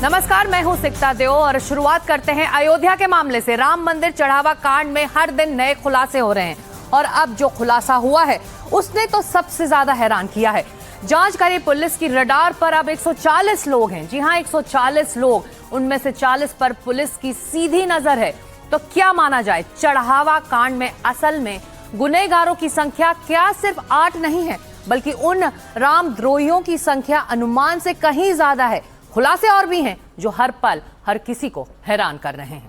नमस्कार, मैं हूं सिकता देओ और शुरुआत करते हैं अयोध्या के मामले से। राम मंदिर चढ़ावा कांड में हर दिन नए खुलासे हो रहे हैं और अब जो खुलासा हुआ है उसने तो सबसे ज्यादा हैरान किया है। जांच करी पुलिस की रडार पर अब 140 लोग हैं। जी हां, 140 लोग, उनमें से 40 पर पुलिस की सीधी नजर है। तो क्या माना जाए, चढ़ावा कांड में असल में गुनहगारों की संख्या क्या सिर्फ 8 नहीं है, बल्कि उन रामद्रोहियों की संख्या अनुमान से कहीं ज्यादा है। खुलासे और भी हैं जो हर पल हर किसी को हैरान कर रहे हैं।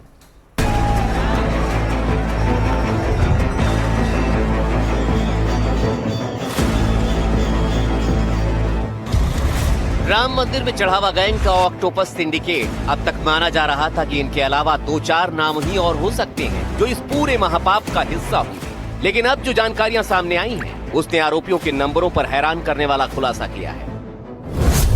राम मंदिर में चढ़ावा गैंग का ऑक्टोपस सिंडिकेट। अब तक माना जा रहा था कि इनके अलावा 2-4 नाम ही और हो सकते हैं जो इस पूरे महापाप का हिस्सा होंगे, लेकिन अब जो जानकारियां सामने आई हैं, उसने आरोपियों के नंबरों पर हैरान करने वाला खुलासा किया है।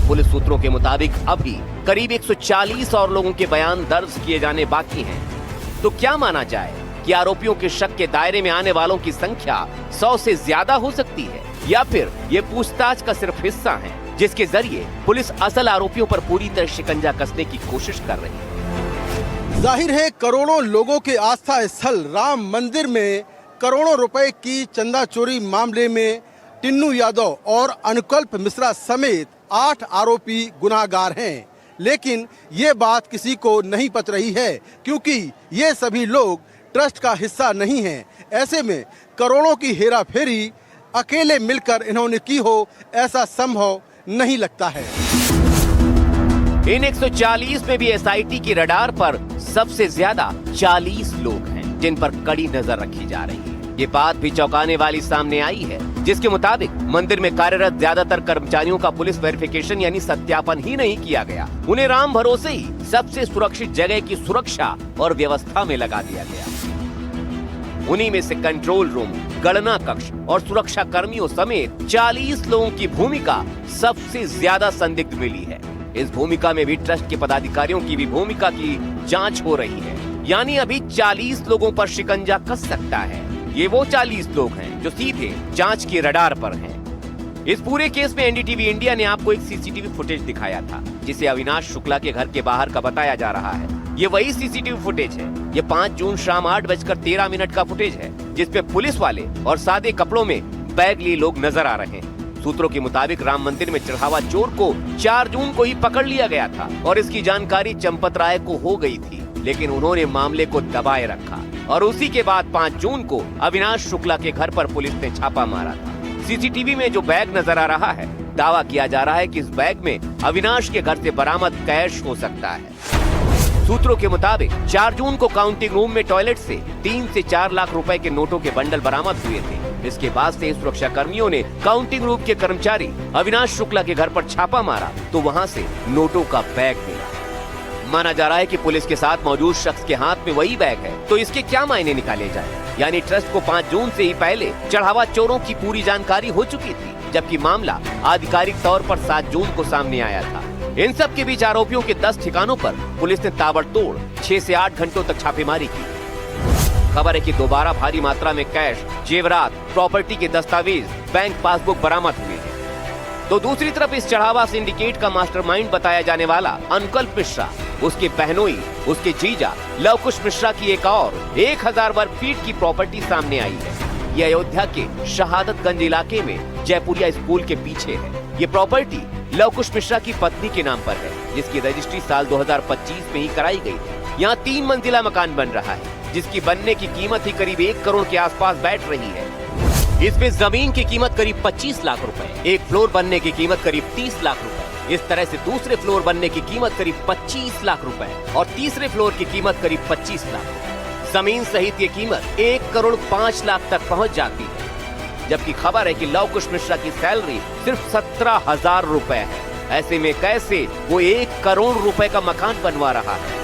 पुलिस सूत्रों के मुताबिक अभी करीब 140 और लोगों के बयान दर्ज किए जाने बाकी हैं। तो क्या माना जाए कि आरोपियों के शक के दायरे में आने वालों की संख्या 100 से ज्यादा हो सकती है, या फिर ये पूछताछ का सिर्फ हिस्सा है जिसके जरिए पुलिस असल आरोपियों पर पूरी तरह शिकंजा कसने की कोशिश कर रही है। जाहिर है, करोड़ों लोगों के आस्था स्थल राम मंदिर में करोड़ों रुपए की चंदा चोरी मामले में टिन्नू यादव और अनुकल्प मिश्रा समेत 8 आरोपी गुनाहगार हैं। लेकिन ये बात किसी को नहीं पच रही है, क्योंकि ये सभी लोग ट्रस्ट का हिस्सा नहीं हैं। ऐसे में करोड़ों की हेराफेरी अकेले मिलकर इन्होंने की हो, ऐसा संभव नहीं लगता है। इन 140 में भी एसआईटी की रडार पर सबसे ज्यादा 40 लोग हैं जिन पर कड़ी नजर रखी जा रही है। ये बात भी चौंकाने वाली सामने आई है, जिसके मुताबिक मंदिर में कार्यरत ज्यादातर कर्मचारियों का पुलिस वेरिफिकेशन यानी सत्यापन ही नहीं किया गया। उन्हें राम भरोसे ही सबसे सुरक्षित जगह की सुरक्षा और व्यवस्था में लगा दिया गया। उन्हीं में से कंट्रोल रूम, गणना कक्ष और सुरक्षा कर्मियों समेत 40 लोगों की भूमिका सबसे ज्यादा संदिग्ध मिली है। इस भूमिका में भी ट्रस्ट के पदाधिकारियों की भी भूमिका की जांच हो रही है, यानी अभी 40 लोगों पर शिकंजा कस सकता है। ये वो 40 लोग हैं जो सीधे जांच की रडार पर हैं। इस पूरे केस में एनडीटीवी इंडिया ने आपको एक सीसीटीवी फुटेज दिखाया था, जिसे अविनाश शुक्ला के घर के बाहर का बताया जा रहा है। ये वही सीसीटीवी फुटेज है। ये 5 जून शाम 8:13 का फुटेज है, जिसपे पुलिस वाले और सादे कपड़ों में बैग लिए लोग नजर आ रहे हैं। सूत्रों के मुताबिक राम मंदिर में चढ़ावा चोर को 4 जून को ही पकड़ लिया गया था और इसकी जानकारी चंपत राय को हो गई थी, लेकिन उन्होंने मामले को दबाए रखा और उसी के बाद 5 जून को अविनाश शुक्ला के घर पर पुलिस ने छापा मारा था। सीसीटीवी में जो बैग नजर आ रहा है, दावा किया जा रहा है कि इस बैग में अविनाश के घर से बरामद कैश हो सकता है। सूत्रों के मुताबिक 4 जून को काउंटिंग रूम में टॉयलेट से 3 से 4 लाख रुपए के नोटों के बंडल बरामद हुए थे। इसके बाद से सुरक्षा कर्मियों ने काउंटिंग रूम के कर्मचारी अविनाश शुक्ला के घर पर छापा मारा तो वहां से नोटों का बैग मिला। माना जा रहा है कि पुलिस के साथ मौजूद शख्स के हाथ में वही बैग है, तो इसके क्या मायने निकाले जाए। यानी ट्रस्ट को 5 जून से ही पहले चढ़ावा चोरों की पूरी जानकारी हो चुकी थी, जबकि मामला आधिकारिक तौर पर 7 जून को सामने आया था। इन सब के बीच आरोपियों के 10 ठिकानों पर पुलिस ने ताबड़तोड़ 6 से 8 घंटों तक छापेमारी की। खबर है कि दोबारा भारी मात्रा में कैश, जेवरात, प्रॉपर्टी के दस्तावेज, बैंक पासबुक बरामद हुए हैं। तो दूसरी तरफ इस चढ़ावा सिंडिकेट का मास्टरमाइंड बताया जाने वाला अनुकल्प मिश्रा, उसके बहनोई, उसके जीजा लवकुश मिश्रा की एक और 1000 वर्ग फीट की प्रॉपर्टी सामने आई है। ये अयोध्या के शहादतगंज इलाके में जयपुरिया स्कूल के पीछे है। ये प्रॉपर्टी लवकुश मिश्रा की पत्नी के नाम पर है, जिसकी रजिस्ट्री साल 2025 में ही कराई गई थी। यहाँ 3 मंजिला मकान बन रहा है, जिसकी बनने की कीमत ही करीब 1 करोड़ के आसपास बैठ रही है। इसमें जमीन की कीमत करीब 25 लाख रुपए, एक फ्लोर बनने की कीमत करीब 30 लाख रुपए, इस तरह से दूसरे फ्लोर बनने की कीमत करीब 25 लाख रुपए और तीसरे फ्लोर की कीमत करीब 25 लाख। जमीन सहित ये कीमत 1 करोड़ 5 लाख तक पहुंच जाती है। जबकि खबर है कि लवकुश मिश्रा की सैलरी सिर्फ 17,000 रुपए है। ऐसे में कैसे वो 1 करोड़ रुपए का मकान बनवा रहा है।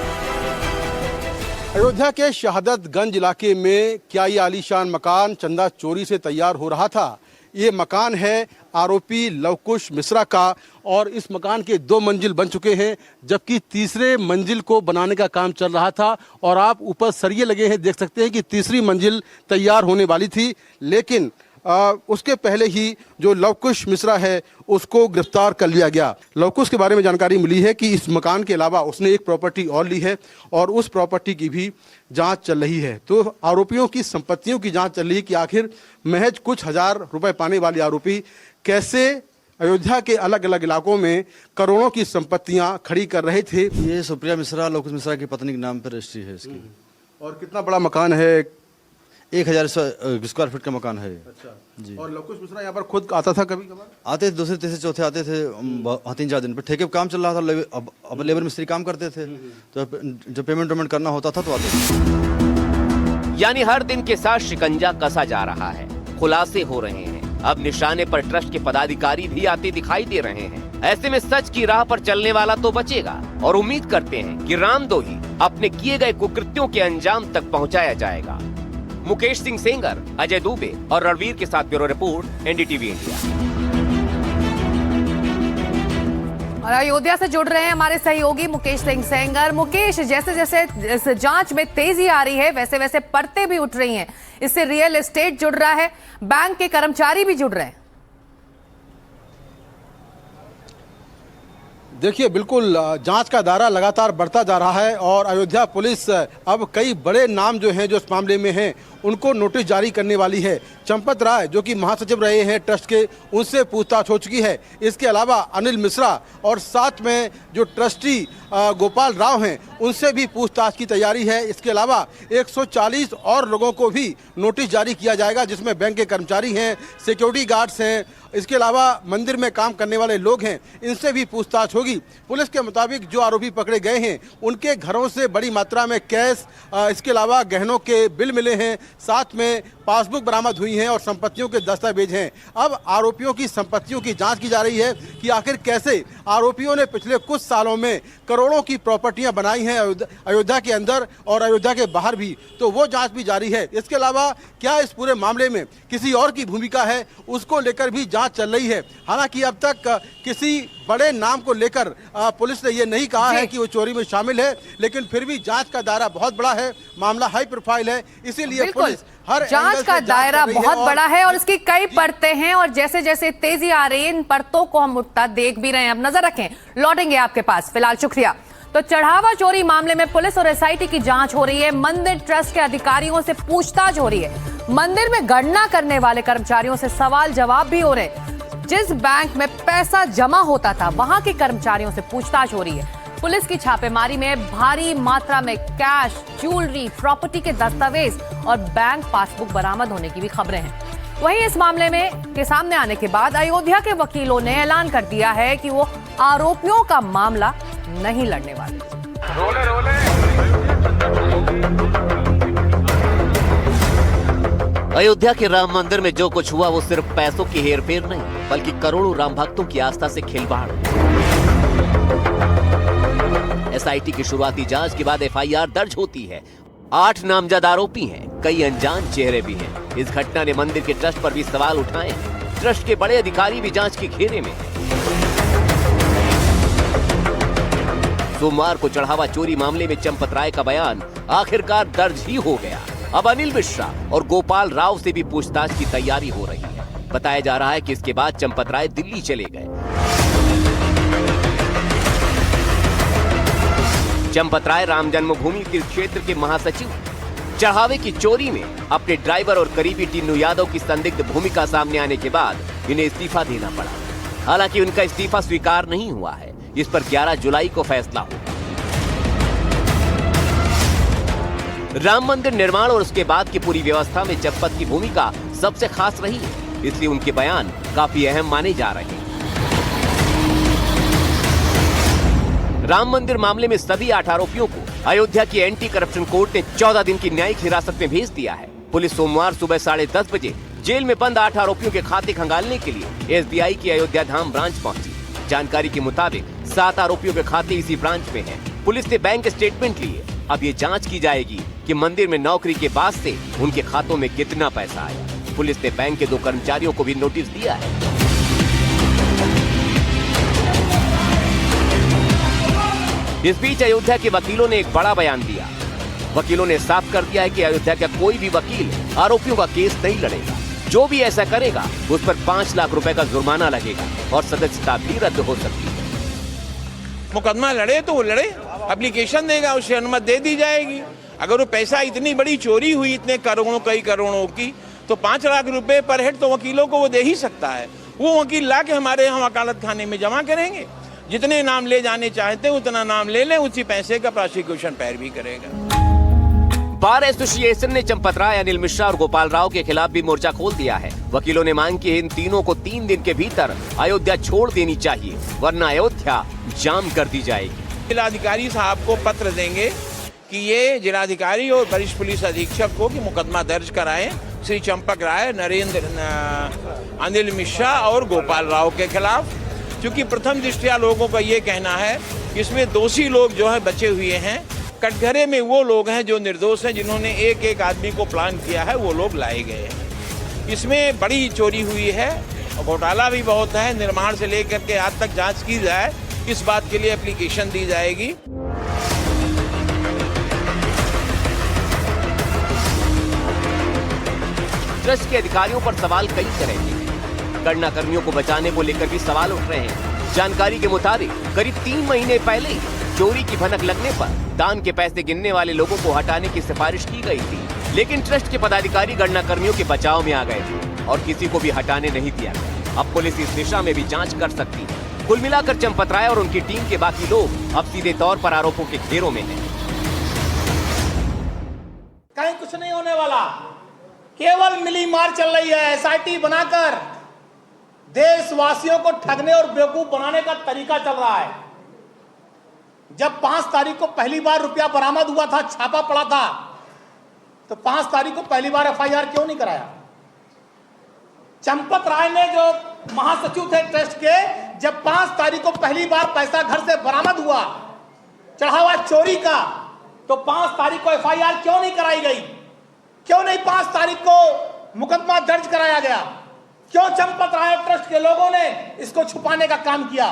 अयोध्या के शहादतगंज इलाके में क्या ये आलीशान मकान चंदा चोरी से तैयार हो रहा था? ये मकान है आरोपी लवकुश मिश्रा का और इस मकान के 2 मंजिल बन चुके हैं, जबकि तीसरे मंजिल को बनाने का काम चल रहा था और आप ऊपर सरिये लगे हैं, देख सकते हैं कि तीसरी मंजिल तैयार होने वाली थी। लेकिन उसके पहले ही जो लवकुश मिश्रा है उसको गिरफ्तार कर लिया गया। लवकुश के बारे में जानकारी मिली है कि इस मकान के अलावा उसने एक प्रॉपर्टी और ली है और उस प्रॉपर्टी की भी जांच चल रही है। तो आरोपियों की संपत्तियों की जांच चल रही है कि आखिर महज कुछ हजार रुपए पाने वाले आरोपी कैसे अयोध्या के अलग अलग इलाकों में करोड़ों की संपत्तियां खड़ी कर रहे थे। ये सुप्रिया मिश्रा लवकुश मिश्रा की पत्नी के नाम पर रजिस्ट्री है इसकी। और कितना बड़ा मकान है? 1000 स्क्वायर फीट का मकान है। अच्छा जी। और लवकुश मिश्रा यहाँ पर खुद आता था कभी कभार? आते थे, दूसरे तीसरे चौथे आते थे, 3-4 दिन पर ठेके पे काम चल रहा था। अब लेबर मिस्त्री काम करते थे, तो जब पेमेंट करना होता था तो आते थे। यानी हर दिन के साथ शिकंजा कसा जा रहा है, खुलासे हो रहे हैं। अब निशाने पर ट्रस्ट के पदाधिकारी भी आते दिखाई दे रहे हैं। ऐसे में सच की राह पर चलने वाला तो बचेगा और उम्मीद करते हैं कि रामदोही अपने किए गए कुकृत्यों के अंजाम तक पहुंचाया जाएगा। मुकेश सिंह सेंगर, अजय दुबे और रणवीर के साथ ब्यूरो रिपोर्ट, एनडीटीवी इंडिया। और अयोध्या से जुड़ रहे हैं हमारे सहयोगी मुकेश सिंह सेंगर। मुकेश, जैसे जैसे इस जांच में तेजी आ रही है वैसे वैसे परतें भी उठ रही हैं। इससे रियल एस्टेट जुड़ रहा है, बैंक के कर्मचारी भी जुड़ रहे हैं। देखिए, बिल्कुल जांच का दायरा लगातार बढ़ता जा रहा है और अयोध्या पुलिस अब कई बड़े नाम जो हैं जो इस मामले में हैं उनको नोटिस जारी करने वाली है। चंपत राय जो कि महासचिव रहे हैं ट्रस्ट के, उनसे पूछताछ हो चुकी है। इसके अलावा अनिल मिश्रा और साथ में जो ट्रस्टी गोपाल राव हैं उनसे भी पूछताछ की तैयारी है। इसके अलावा 140 और लोगों को भी नोटिस जारी किया जाएगा, जिसमें बैंक के कर्मचारी हैं, सिक्योरिटी गार्ड्स हैं, इसके अलावा मंदिर में काम करने वाले लोग हैं, इनसे भी पूछताछ होगी। पुलिस के मुताबिक जो आरोपी पकड़े गए हैं उनके घरों से बड़ी मात्रा में कैश, इसके अलावा गहनों के बिल मिले हैं, साथ में पासबुक बरामद हुई हैं और संपत्तियों के दस्तावेज हैं। अब आरोपियों की संपत्तियों की जांच की जा रही है कि आखिर कैसे आरोपियों ने पिछले कुछ सालों में करोड़ों की प्रॉपर्टियां बनाई हैं अयोध्या के अंदर और अयोध्या के बाहर भी, तो वो जांच भी जारी है। इसके अलावा क्या इस पूरे मामले में किसी और की भूमिका है, उसको लेकर भी जांच चल रही है। हालांकि अब तक किसी बड़े नाम को लेकर पुलिस ने ये नहीं कहा है कि वो चोरी में शामिल है, लेकिन फिर भी जांच का दायरा बहुत बड़ा है, मामला हाई प्रोफाइल है, इसीलिए पुलिस हर जांच का दायरा बहुत बड़ा है और इसकी कई परतें हैं और जैसे जैसे तेजी आ रही है इन परतों को हम उठता देख भी रहे हैं। अब नजर रखें, लौटेंगे आपके पास, फिलहाल शुक्रिया। तो चढ़ावा चोरी मामले में पुलिस और एसआईटी की जांच हो रही है, मंदिर ट्रस्ट के अधिकारियों से पूछताछ हो रही है, मंदिर में गणना करने वाले कर्मचारियों से सवाल जवाब भी हो रहे हैं, जिस बैंक में पैसा जमा होता था वहां के कर्मचारियों से पूछताछ हो रही है। पुलिस की छापेमारी में भारी मात्रा में कैश, ज्वेलरी, प्रॉपर्टी के दस्तावेज और बैंक पासबुक बरामद होने की भी खबरें हैं। वहीं इस मामले में के सामने आने के बाद अयोध्या के वकीलों ने ऐलान कर दिया है कि वो आरोपियों का मामला नहीं लड़ने वाले। अयोध्या के राम मंदिर में जो कुछ हुआ वो सिर्फ पैसों की हेरफेर नहीं, बल्कि करोड़ों राम भक्तों की आस्था से खिलवाड़। एसआईटी की शुरुआती जांच के बाद एफआईआर दर्ज होती है। 8 नामजद आरोपी हैं, कई अनजान चेहरे भी हैं। इस घटना ने मंदिर के ट्रस्ट पर भी सवाल उठाए हैं। ट्रस्ट के बड़े अधिकारी भी जांच के घेरे में हैं। सोमवार को चढ़ावा चोरी मामले में चंपत राय का बयान आखिरकार दर्ज ही हो गया। अब अनिल मिश्रा और गोपाल राव से भी पूछताछ की तैयारी हो रही है। बताया जा रहा है कि इसके बाद चंपत राय दिल्ली चले गए। चंपत राय राम जन्मभूमि तीर्थ क्षेत्र के महासचिव। चढ़ावे की चोरी में अपने ड्राइवर और करीबी टिन्नू यादव की संदिग्ध भूमिका सामने आने के बाद इन्हें इस्तीफा देना पड़ा। हालांकि उनका इस्तीफा स्वीकार नहीं हुआ है, इस पर 11 जुलाई को फैसला होगा। राम मंदिर निर्माण और उसके बाद की पूरी व्यवस्था में चंपत की भूमिका सबसे खास रही है, इसलिए उनके बयान काफी अहम माने जा रहे हैं। राम मंदिर मामले में सभी 8 आरोपियों को अयोध्या की एंटी करप्शन कोर्ट ने 14 दिन की न्यायिक हिरासत में भेज दिया है। पुलिस सोमवार सुबह 10:30 बजे जेल में बंद 8 आरोपियों के खाते खंगालने के लिए एसबीआई की अयोध्या धाम ब्रांच पहुंची। जानकारी के मुताबिक 7 आरोपियों के खाते इसी ब्रांच में हैं। पुलिस ने बैंक स्टेटमेंट लिए। अब ये जांच की जाएगी कि मंदिर में नौकरी के बाद से उनके खातों में कितना पैसा आया। पुलिस ने बैंक के 2 कर्मचारियों को भी नोटिस दिया है। इस बीच अयोध्या के वकीलों ने एक बड़ा बयान दिया। वकीलों ने साफ कर दिया है कि अयोध्या का कोई भी वकील आरोपियों का केस नहीं लड़ेगा। जो भी ऐसा करेगा उस पर 5 लाख रुपए का जुर्माना लगेगा और सदस्यता भी रद्द हो सकती है। मुकदमा लड़े तो वो लड़े, एप्लीकेशन देगा, उसे अनुमति दे दी जाएगी। अगर वो पैसा इतनी बड़ी चोरी हुई, इतने करोड़ों कई करोड़ों की, तो 5 लाख रुपए पर हेड तो वकीलों को वो दे ही सकता है। वो वकील ला के हमारे यहाँ वकालत खाने में जमा करेंगे, जितने नाम ले जाने चाहते हैं उतना नाम ले लें, उसी पैसे का प्रोसिक्यूशन पैरवी करेगा। बार एसोसिएशन ने चंपत राय, अनिल मिश्रा और गोपाल राव के खिलाफ भी मोर्चा खोल दिया है। वकीलों ने मांग की इन तीनों को 3 दिन के भीतर अयोध्या छोड़ देनी चाहिए, वरना अयोध्या जाम कर दी जाएगी। जिलाधिकारी साहब को पत्र देंगे कि ये जिलाधिकारी और वरिष्ठ पुलिस अधीक्षक को कि मुकदमा दर्ज कराएं श्री चंपक राय, अनिल मिश्रा और गोपाल राव के खिलाफ, क्योंकि प्रथम दृष्टया लोगों का ये कहना है कि इसमें दोषी लोग जो है बचे हुए हैं। कटघरे में वो लोग हैं जो निर्दोष हैं, जिन्होंने एक एक आदमी को प्लान किया है, वो लोग लाए गए हैं। इसमें बड़ी चोरी हुई है, घोटाला भी बहुत है। निर्माण से लेकर के आज तक जांच की जाए, इस बात के लिए एप्लीकेशन दी जाएगी। ट्रस्ट के अधिकारियों पर सवाल कई तरह के हैं। गणना कर्मियों को बचाने को लेकर भी सवाल उठ रहे हैं। जानकारी के मुताबिक करीब 3 महीने पहले ही चोरी की भनक लगने पर दान के पैसे गिनने वाले लोगों को हटाने की सिफारिश की गई थी, लेकिन ट्रस्ट के पदाधिकारी गणना कर्मियों के बचाव में आ गए थे और किसी को भी हटाने नहीं दिया गया। अब पुलिस इस दिशा में भी जांच कर सकती है। कुल मिलाकर चंपत राय और उनकी टीम के बाकी लोग अब सीधे तौर पर आरोपों के घेरों में हैं। कहीं कुछ नहीं होने वाला, केवल मिली मार चल रही है। एसआईटी बनाकर देशवासियों को ठगने और बेवकूफ बनाने का तरीका चल रहा है। जब 5 तारीख को पहली बार रुपया बरामद हुआ था, छापा पड़ा था, तो 5 तारीख को पहली बार एफआईआर क्यों नहीं कराया? चंपत राय ने, जो महासचिव थे ट्रस्ट के, जब 5 तारीख को पहली बार पैसा घर से बरामद हुआ चढ़ावा चोरी का, तो 5 तारीख को एफआईआर क्यों नहीं कराई गई? क्यों नहीं 5 तारीख को मुकदमा दर्ज कराया गया? क्यों चंपत राय ट्रस्ट के लोगों ने इसको छुपाने का काम किया?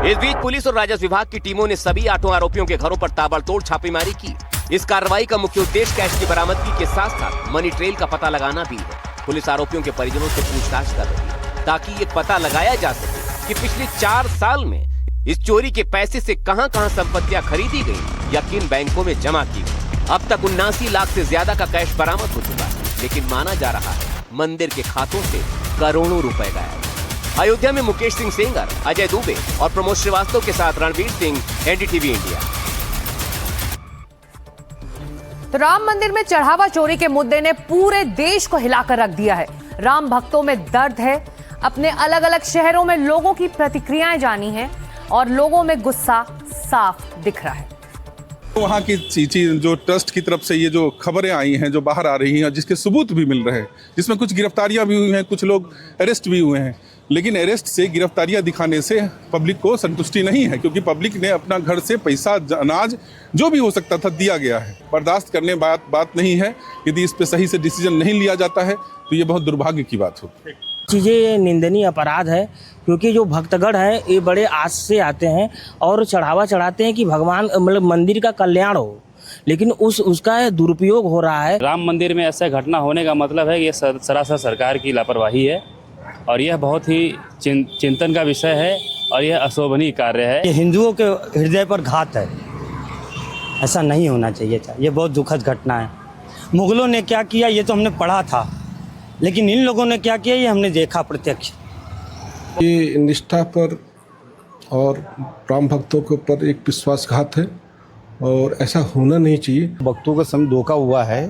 इस बीच पुलिस और राजस्व विभाग की टीमों ने सभी 8 आरोपियों के घरों पर ताबड़तोड़ छापेमारी की। इस कार्रवाई का मुख्य उद्देश्य कैश की बरामदगी के साथ साथ मनी ट्रेल का पता लगाना भी है। पुलिस आरोपियों के परिजनों से पूछताछ कर रही है ताकि ये पता लगाया जा सके कि पिछले 4 साल में इस चोरी के पैसे से कहां-कहां संपत्तियां खरीदी गई या किन बैंकों में जमा की गई। अब तक 79 लाख से ज्यादा का कैश बरामद हो चुका है, लेकिन माना जा रहा है मंदिर के खातों से करोड़ों रुपए गायब। अयोध्या में मुकेश सिंह सेंगर, अजय दुबे और प्रमोद श्रीवास्तव के साथ रणवीर सिंह, एनडीटीवी इंडिया। तो राम मंदिर में चढ़ावा चोरी के मुद्दे ने पूरे देश को हिलाकर रख दिया है। राम भक्तों में दर्द है। अपने अलग अलग शहरों में लोगों की प्रतिक्रियाएं जानी हैं और लोगों में गुस्सा साफ दिख रहा है। वहाँ की चीज़ जो ट्रस्ट की तरफ से ये जो खबरें आई हैं, जो बाहर आ रही हैं, जिसके सबूत भी मिल रहे हैं, जिसमें कुछ गिरफ्तारियां भी हुई हैं, कुछ लोग अरेस्ट भी हुए हैं, लेकिन अरेस्ट से, गिरफ्तारियां दिखाने से पब्लिक को संतुष्टि नहीं है, क्योंकि पब्लिक ने अपना घर से पैसा, अनाज जो भी हो सकता था दिया गया है। बर्दाश्त करने बात नहीं है। यदि इस पर सही से डिसीजन नहीं लिया जाता है तो ये बहुत दुर्भाग्य की बात होती है। चीज़ें निंदनीय अपराध है, क्योंकि जो भक्तगण है ये बड़े आस से आते हैं और चढ़ावा चढ़ाते हैं कि भगवान, मतलब मंदिर का कल्याण हो, लेकिन उसका दुरुपयोग हो रहा है। राम मंदिर में ऐसा घटना होने का मतलब है कि ये सरासर सरकार की लापरवाही है और यह बहुत ही चिंतन का विषय है और यह अशोभनीय कार्य है। ये हिंदुओं के हृदय पर घात है, ऐसा नहीं होना चाहिए था। ये बहुत दुखद घटना है। मुगलों ने क्या किया ये तो हमने पढ़ा था, लेकिन इन लोगों ने क्या किया ये हमने देखा प्रत्यक्ष। ये निष्ठा पर और राम भक्तों के ऊपर एक विश्वासघात है और ऐसा होना नहीं चाहिए। भक्तों का संग धोखा हुआ है,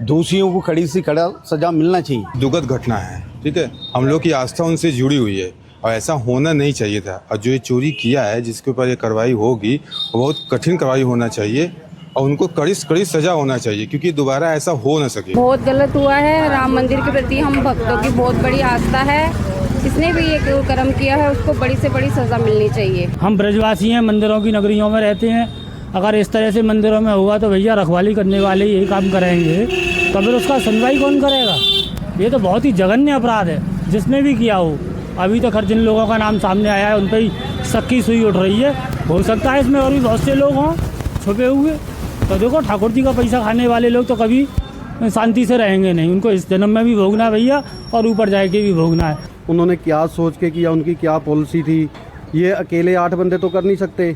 दोषियों को कड़ी से कड़ा सजा मिलना चाहिए। दुखद घटना है, ठीक है। हम लोग की आस्था उनसे जुड़ी हुई है और ऐसा होना नहीं चाहिए था। और जो ये चोरी किया है, जिसके ऊपर ये कार्रवाई होगी, वो बहुत कठिन कार्रवाई होना चाहिए और उनको कड़ी कड़ी सजा होना चाहिए, क्योंकि दोबारा ऐसा हो ना सके। बहुत गलत हुआ है। राम मंदिर के प्रति हम भक्तों की बहुत बड़ी आस्था है। जिसने भी ये कर्म किया है उसको बड़ी से बड़ी सजा मिलनी चाहिए। हम ब्रजवासी हैं, मंदिरों की नगरियों में रहते हैं। अगर इस तरह से मंदिरों में होगा तो भैया रखवाली करने वाले यही काम करेंगे, तो फिर उसका सुनवाई कौन करेगा? ये तो बहुत ही जघन्य अपराध है, जिसने भी किया हो। अभी तक हर जिन लोगों का नाम सामने आया है उन पर ही शक की सुई उठ रही है। हो सकता है इसमें और भी बहुत से लोग हों छुपे हुए। तो देखो, ठाकुर जी का पैसा खाने वाले लोग तो कभी शांति से रहेंगे नहीं। उनको इस जन्म में भी भोगना है भैया, और ऊपर जाके भी भोगना है। उन्होंने क्या सोच के किया, उनकी क्या पॉलिसी थी, ये अकेले 8 बंदे तो कर नहीं सकते।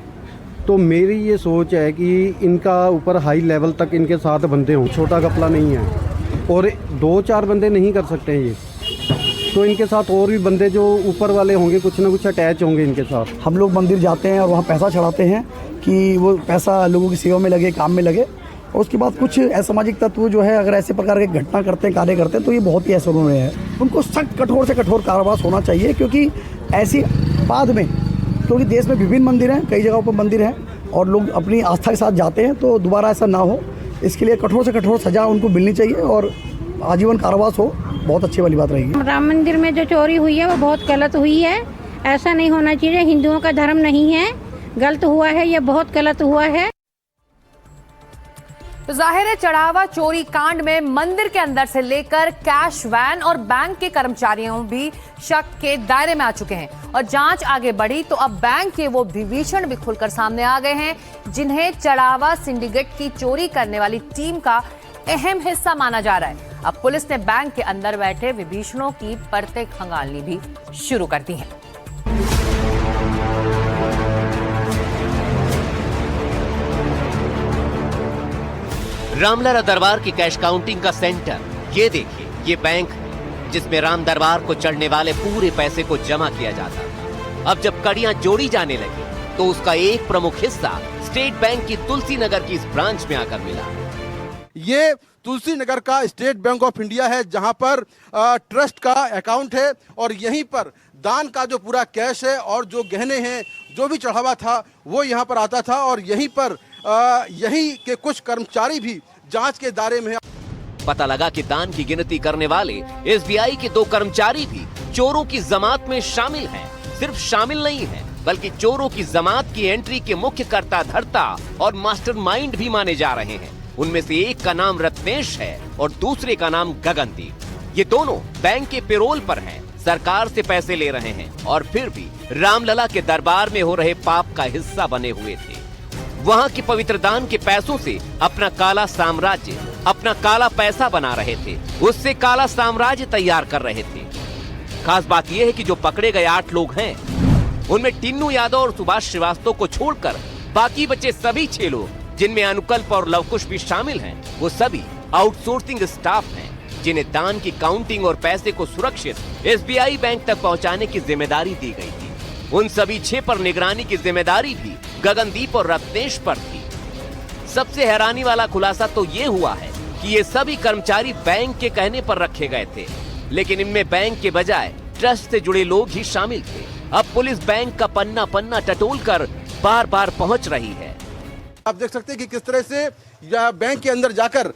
तो मेरी ये सोच है कि इनका ऊपर हाई लेवल तक इनके साथ बंदे हों, छोटा घपला नहीं है, और 2-4 बंदे नहीं कर सकते हैं ये, तो इनके साथ और भी बंदे जो ऊपर वाले होंगे, कुछ ना कुछ अटैच होंगे इनके साथ। हम लोग मंदिर जाते हैं और वहाँ पैसा चढ़ाते हैं कि वो पैसा लोगों की सेवा में लगे, काम में लगे, और उसके बाद कुछ असामाजिक तत्व जो है अगर ऐसे प्रकार के घटना करते हैं, कार्य करते हैं, तो ये बहुत ही ऐसे उन्होंने है। उनको सख्त कठोर से कठोर कार्रवाई होना चाहिए, क्योंकि ऐसी बाद में, क्योंकि देश में विभिन्न मंदिर हैं, कई जगहों पर मंदिर हैं और लोग अपनी आस्था के साथ जाते हैं, तो दोबारा ऐसा ना हो, इसके लिए कठोर से कठोर सज़ा उनको मिलनी चाहिए और आजीवन कारावास हो, बहुत अच्छी वाली बात रहेगी। राम मंदिर में जो चोरी हुई है वो बहुत गलत हुई है, ऐसा नहीं होना चाहिए। हिंदुओं का धर्म नहीं है, गलत हुआ है, ये बहुत गलत हुआ है। तो जाहिर है चढ़ावा चोरी कांड में मंदिर के अंदर से लेकर कैश वैन और बैंक के कर्मचारियों भी शक के दायरे में आ चुके हैं, और जांच आगे बढ़ी तो अब बैंक के वो विभीषण भी खुलकर सामने आ गए हैं, जिन्हें चढ़ावा सिंडिकेट की चोरी करने वाली टीम का अहम हिस्सा माना जा रहा है। अब पुलिस ने बैंक के अंदर बैठे विभीषणों की परतें खंगालनी भी शुरू कर दी है। रामलला दरबार की कैश काउंटिंग का सेंटर, ये देखिए, ये बैंक है जिसमें राम दरबार को चढ़ने वाले पूरे पैसे को जमा किया जाता था। अब जब कड़ियां जोड़ी जाने लगी तो उसका एक प्रमुख हिस्सा स्टेट बैंक की तुलसी नगर की इस ब्रांच में आकर मिला। ये तुलसी नगर का स्टेट बैंक ऑफ इंडिया है, जहां पर ट्रस्ट का अकाउंट है, और यहीं पर दान का जो पूरा कैश है और जो गहने हैं, जो भी चढ़ावा था वो यहाँ पर आता था, और यहीं पर यही के कुछ कर्मचारी भी जांच के दायरे में है। पता लगा कि दान की गिनती करने वाले SBI के 2 कर्मचारी भी चोरों की जमात में शामिल हैं। सिर्फ शामिल नहीं है, बल्कि चोरों की जमात की एंट्री के मुख्य कर्ता धर्ता और मास्टरमाइंड भी माने जा रहे हैं। उनमें से एक का नाम रत्नेश है और दूसरे का नाम गगनदीप। ये दोनों बैंक के पेरोल पर हैं, सरकार से पैसे ले रहे हैं, और फिर भी रामलला के दरबार में हो रहे पाप का हिस्सा बने हुए थे। वहां के पवित्र दान के पैसों से अपना काला साम्राज्य, अपना काला पैसा बना रहे थे, उससे काला साम्राज्य तैयार कर रहे थे। खास बात यह है कि जो पकड़े गए 8 लोग हैं, उनमें टिन्नू यादव और सुभाष श्रीवास्तव को छोड़कर बाकी बचे सभी 6 लोग, जिनमें अनुकल्प और लवकुश भी शामिल हैं, वो सभी आउटसोर्सिंग स्टाफ हैं, जिन्हें दान की काउंटिंग और पैसे को सुरक्षित SBI बैंक तक पहुंचाने की जिम्मेदारी दी गई थी। उन सभी 6 पर निगरानी की जिम्मेदारी भी गगनदीप और रत्नेश पर थी। सबसे हैरानी वाला खुलासा तो ये हुआ है कि ये सभी कर्मचारी बैंक के कहने पर रखे गए थे, लेकिन इनमें बैंक के बजाय ट्रस्ट से जुड़े लोग ही शामिल थे। अब पुलिस बैंक का पन्ना पन्ना टटोलकर बार बार पहुंच रही है। आप देख सकते हैं कि किस तरह से बैंक के अंदर जाकर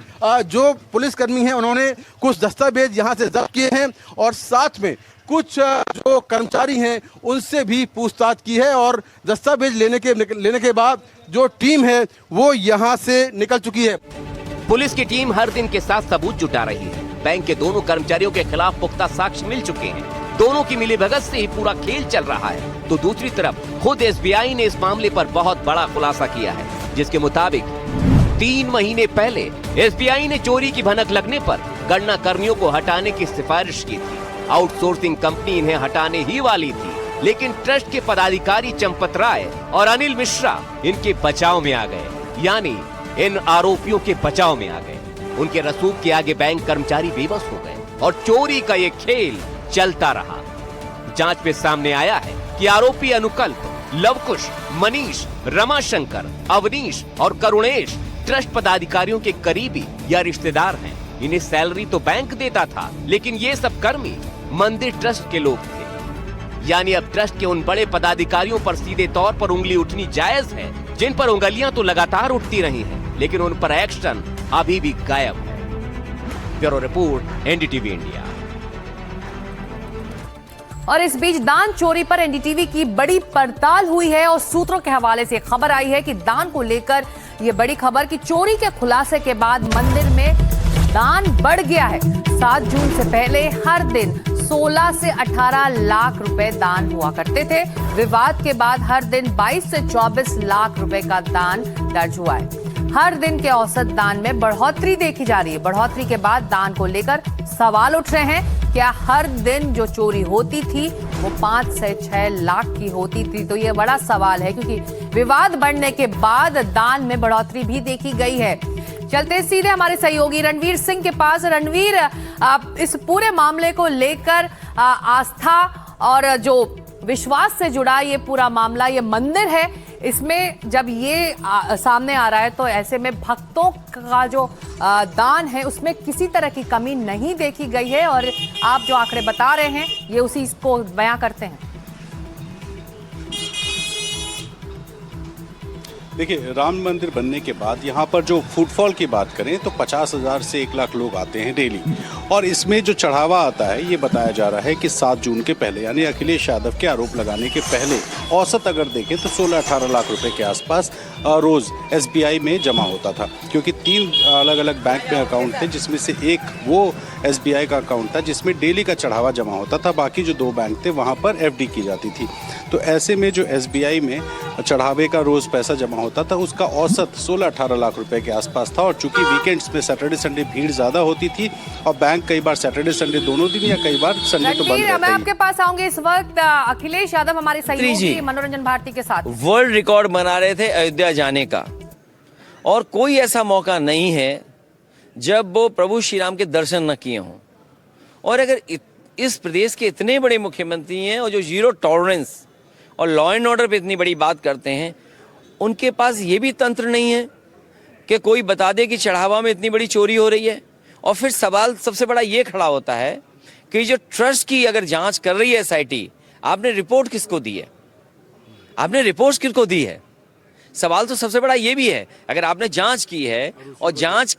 जो पुलिसकर्मी हैं, उन्होंने कुछ दस्तावेज यहां से जब्त किए हैं, और साथ में कुछ जो कर्मचारी हैं उनसे भी पूछताछ की है, और दस्तावेज लेने के बाद जो टीम है वो यहां से निकल चुकी है। पुलिस की टीम हर दिन के साथ सबूत जुटा रही है। बैंक के दोनों कर्मचारियों के खिलाफ पुख्ता साक्ष्य मिल चुके हैं। दोनों की मिलीभगत से ही पूरा खेल चल रहा है। तो दूसरी तरफ खुद SBI ने इस मामले पर बहुत बड़ा खुलासा किया है, जिसके मुताबिक 3 महीने पहले SBI ने चोरी की भनक लगने पर गणना कर्मियों को हटाने की सिफारिश की थी। आउटसोर्सिंग कंपनी इन्हें हटाने ही वाली थी, लेकिन ट्रस्ट के पदाधिकारी चंपत राय और अनिल मिश्रा इनके बचाव में आ गए, यानी इन आरोपियों के बचाव में आ गए। उनके रसूख के आगे बैंक कर्मचारी बेबस हो गए और चोरी का ये खेल चलता रहा। जांच में सामने आया है कि आरोपी अनुकल्प, लवकुश, मनीष, रमाशंकर, अवनीश और करुणेश ट्रस्ट पदाधिकारियों के करीबी या रिश्तेदार हैं। इन्हें सैलरी तो बैंक देता था, लेकिन ये सब कर्मी मंदिर ट्रस्ट के लोग थे। यानी अब ट्रस्ट के उन बड़े पदाधिकारियों पर सीधे तौर पर उंगली उठनी जायज है, जिन पर उंगलियां तो लगातार उठती रही हैं, लेकिन उन पर एक्शन अभी भी गायब है। Bureau report, NDTV India. और इस बीच दान चोरी पर NDTV की बड़ी पड़ताल हुई है, और सूत्रों के हवाले से खबर आई है कि दान को लेकर यह बड़ी खबर कि चोरी के खुलासे के बाद मंदिर में दान बढ़ गया है। 7 जून से पहले हर दिन 16 से 18 लाख रुपए दान हुआ करते थे। विवाद के बाद हर दिन 22 से 24 लाख रुपए का दान दर्ज हुआ है। हर दिन के औसत दान में बढ़ोतरी देखी जा रही है। बढ़ोतरी के बाद दान को लेकर सवाल उठ रहे हैं। क्या हर दिन जो चोरी होती थी वो 5 से 6 लाख की होती थी? तो ये बड़ा सवाल है, क्योंकि विवाद बढ़ने के बाद दान में बढ़ोतरी भी देखी गई है। चलते सीधे हमारे सहयोगी रणवीर सिंह के पास। रणवीर, इस पूरे मामले को लेकर आस्था और जो विश्वास से जुड़ा ये पूरा मामला, ये मंदिर है, इसमें जब ये सामने आ रहा है तो ऐसे में भक्तों का जो दान है उसमें किसी तरह की कमी नहीं देखी गई है, और आप जो आंकड़े बता रहे हैं ये उसी को बयां करते हैं। देखिए, राम मंदिर बनने के बाद यहाँ पर जो फुटफॉल की बात करें तो 50,000 से 1 लाख लोग आते हैं डेली, और इसमें जो चढ़ावा आता है ये बताया जा रहा है कि 7 जून के पहले, यानी अखिलेश यादव के आरोप लगाने के पहले औसत अगर देखें तो 16-18 लाख रुपए के आसपास रोज़ SBI में जमा होता था, क्योंकि 3 अलग अलग बैंक में अकाउंट थे, जिसमें से एक वो SBI का अकाउंट था जिसमें डेली का चढ़ावा जमा होता था। बाकी जो 2 बैंक थे वहाँ पर FD की जाती थी। तो ऐसे में जो SBI में चढ़ावे का रोज़ पैसा जमा होता था उसका औसत 16-18 लाख रुपए के आसपास था। और चूंकि वीकेंड्स में सैटरडे संडे भीड़ ज़्यादा होती थी और बैंक कई बार सैटरडे संडे दोनों दिन या कई बार संडे तो बंद रहता मैं आपके पास आऊंगी इस वक्त। अखिलेश यादव हमारे सहयोगी मनोरंजन भारती के साथ वर्ल्ड रिकॉर्ड बना रहे थे अयोध्या जाने का, और कोई ऐसा मौका नहीं है जब वो प्रभु श्री राम के दर्शन न किए हों। और अगर इस प्रदेश के इतने बड़े मुख्यमंत्री हैं और जो जीरो टॉलरेंस और लॉ एंड ऑर्डर पे इतनी बड़ी बात करते हैं, उनके पास ये भी तंत्र नहीं है कि कोई बता दे कि चढ़ावा में इतनी बड़ी चोरी हो रही है। और फिर सवाल सबसे बड़ा ये खड़ा होता है कि जो ट्रस्ट की अगर जांच कर रही है SIT, आपने रिपोर्ट किसको दी है? आपने रिपोर्ट किसको दी है? सवाल तो सबसे बड़ा ये भी है, अगर आपने जांच की है और जांच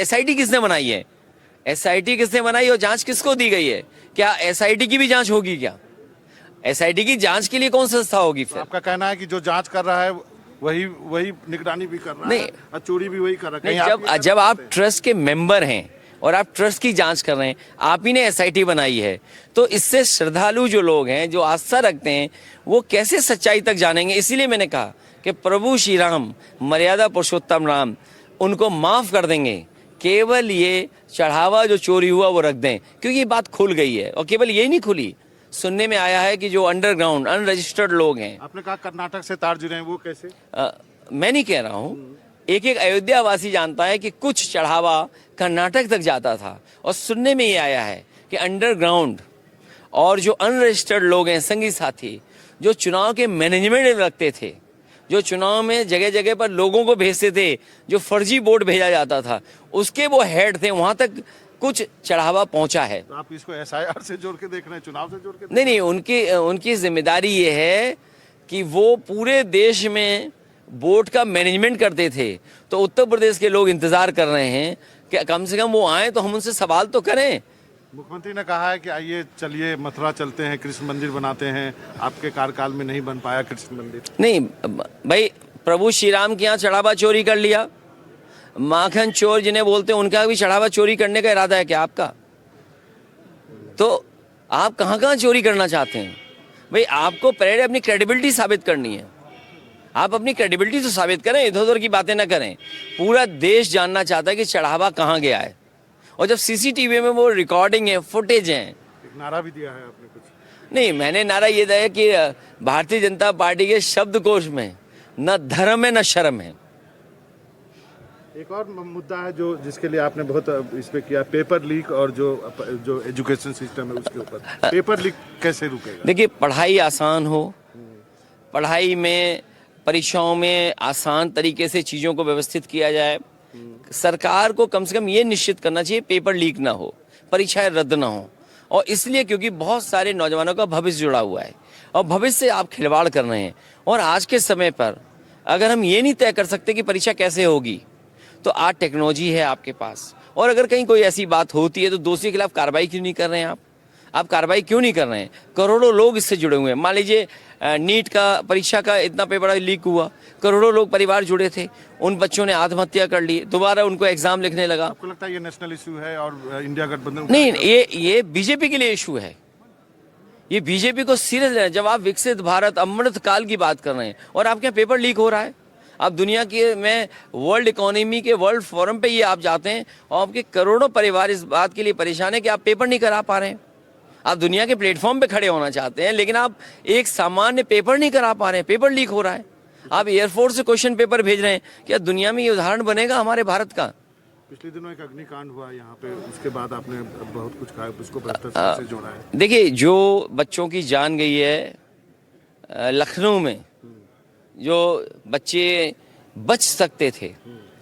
SIT किसने बनाई है? SIT किसने बनाई और जांच किसको दी गई है? क्या SIT की भी जांच होगी? क्या SIT की जांच के लिए कौन संस्था होगी? फिर आपका कहना है कि जो जांच कर रहा है वही निगरानी भी कर रहा है और चोरी भी वही कर रहा है। जब आप ट्रस्ट के मेंबर हैं और आप ट्रस्ट की जांच कर रहे हैं, आप ही ने SIT बनाई है, तो इससे श्रद्धालु जो लोग हैं, जो आस्था रखते हैं, वो कैसे सच्चाई तक जानेंगे? इसीलिए मैंने कहा कि प्रभु श्री राम, मर्यादा पुरुषोत्तम राम, उनको माफ कर देंगे, केवल ये चढ़ावा जो चोरी हुआ वो रख दें, क्योंकि ये बात खुल गई है। और केवल यही नहीं खुली, सुनने में आया है कि जो अंडरग्राउंड अनरजिस्टर्ड लोग हैं, आपने कहा कर्नाटक से तार जुड़े हैं, वो कैसे? मैं नहीं कह रहा हूँ, एक अयोध्या वासी जानता है कि कुछ चढ़ावा कर्नाटक तक जाता था। और सुनने में ये आया है कि अंडरग्राउंड और जो अनरजिस्टर्ड लोग हैं, संगी साथी, जो चुनाव के मैनेजमेंट रखते थे, जो चुनाव में जगह जगह पर लोगों को भेजते थे, जो फर्जी वोट भेजा जाता था, उसके वो हेड थे, वहां तक कुछ चढ़ावा पहुंचा है। तो आप इसको SIR से जोड़ के देख रहे हैं, चुनाव से जोड़ के? नहीं, उनकी जिम्मेदारी ये है कि वो पूरे देश में वोट का मैनेजमेंट करते थे। तो उत्तर प्रदेश के लोग इंतजार कर रहे हैं कि कम से कम वो आए तो हम उनसे सवाल तो करें। मुख्यमंत्री ने कहा है कि आइए चलिए मथुरा चलते हैं, कृष्ण मंदिर बनाते हैं। आपके कार्यकाल में नहीं बन पाया कृष्ण मंदिर। नहीं भाई, प्रभु श्री राम के यहाँ चढ़ावा चोरी कर लिया, माखन चोर जिन्हें बोलते हैं, उनका भी चढ़ावा चोरी करने का इरादा है क्या आपका? तो आप कहाँ कहाँ चोरी करना चाहते हैं? भाई, आपको पहले अपनी क्रेडिबिलिटी साबित करनी है। आप अपनी क्रेडिबिलिटी तो साबित करें, इधर उधर की बातें ना करें। पूरा देश जानना चाहता है कि चढ़ावा कहाँ गया है। और जब CCTV में वो रिकॉर्डिंग है, फुटेज है। एक नारा भी दिया है आपने कुछ? नहीं, मैंने नारा ये दिया कि भारतीय जनता पार्टी के शब्दकोश में न धर्म है न शर्म है। एक और मुद्दा है जो जिसके लिए आपने बहुत इस पे किया, पेपर लीक और जो एजुकेशन सिस्टम है उसके ऊपर। पेपर लीक कैसे रुकेगा? देखिए, पढ़ाई आसान हो, पढ़ाई में परीक्षाओं में आसान तरीके से चीज़ों को व्यवस्थित किया जाए। सरकार को कम से कम ये निश्चित करना चाहिए पेपर लीक ना हो, परीक्षाएं रद्द ना हो। और इसलिए क्योंकि बहुत सारे नौजवानों का भविष्य जुड़ा हुआ है और भविष्य से आप खिलवाड़ कर रहे हैं। और आज के समय पर अगर हम ये नहीं तय कर सकते कि परीक्षा कैसे होगी, तो आज टेक्नोलॉजी है आपके पास, और अगर कहीं कोई ऐसी बात होती है तो दोषी के खिलाफ कार्रवाई क्यों नहीं कर रहे हैं आप कार्रवाई क्यों नहीं कर रहे हैं? करोड़ों लोग इससे जुड़े हुए हैं। मान लीजिए नीट का परीक्षा का इतना पेपर लीक हुआ, करोड़ों लोग परिवार जुड़े थे, उन बच्चों ने आत्महत्या कर ली, दोबारा उनको एग्जाम लिखने लगा। आपको लगता है ये नेशनल इशू है और इंडिया गठबंधन? नहीं, ये बीजेपी के लिए इशू है। ये बीजेपी को सीरियस लेना। जब आप विकसित भारत अमृत काल की बात कर रहे हैं और आपके यहाँ पेपर लीक हो रहा है, आप दुनिया के में वर्ल्ड इकोनॉमी के वर्ल्ड फोरम पे ये आप जाते हैं और आपके करोड़ों परिवार इस बात के लिए परेशान है कि आप पेपर नहीं करा पा रहे हैं। आप दुनिया के प्लेटफॉर्म पे खड़े होना चाहते हैं, लेकिन आप एक सामान्य पेपर नहीं करा पा रहे हैं, पेपर लीक हो रहा है। आप एयरफोर्स से क्वेश्चन पेपर भेज रहे हैं। क्या दुनिया में ये उदाहरण बनेगा हमारे भारत का? पिछले दिनों एक अग्निकांड हुआ यहाँ पे, उसके बाद आपने बहुत कुछ कहा, उसको भ्रष्टाचार से जोड़ा है। देखिए, जो बच्चों की जान गई है लखनऊ में, जो बच्चे बच सकते थे,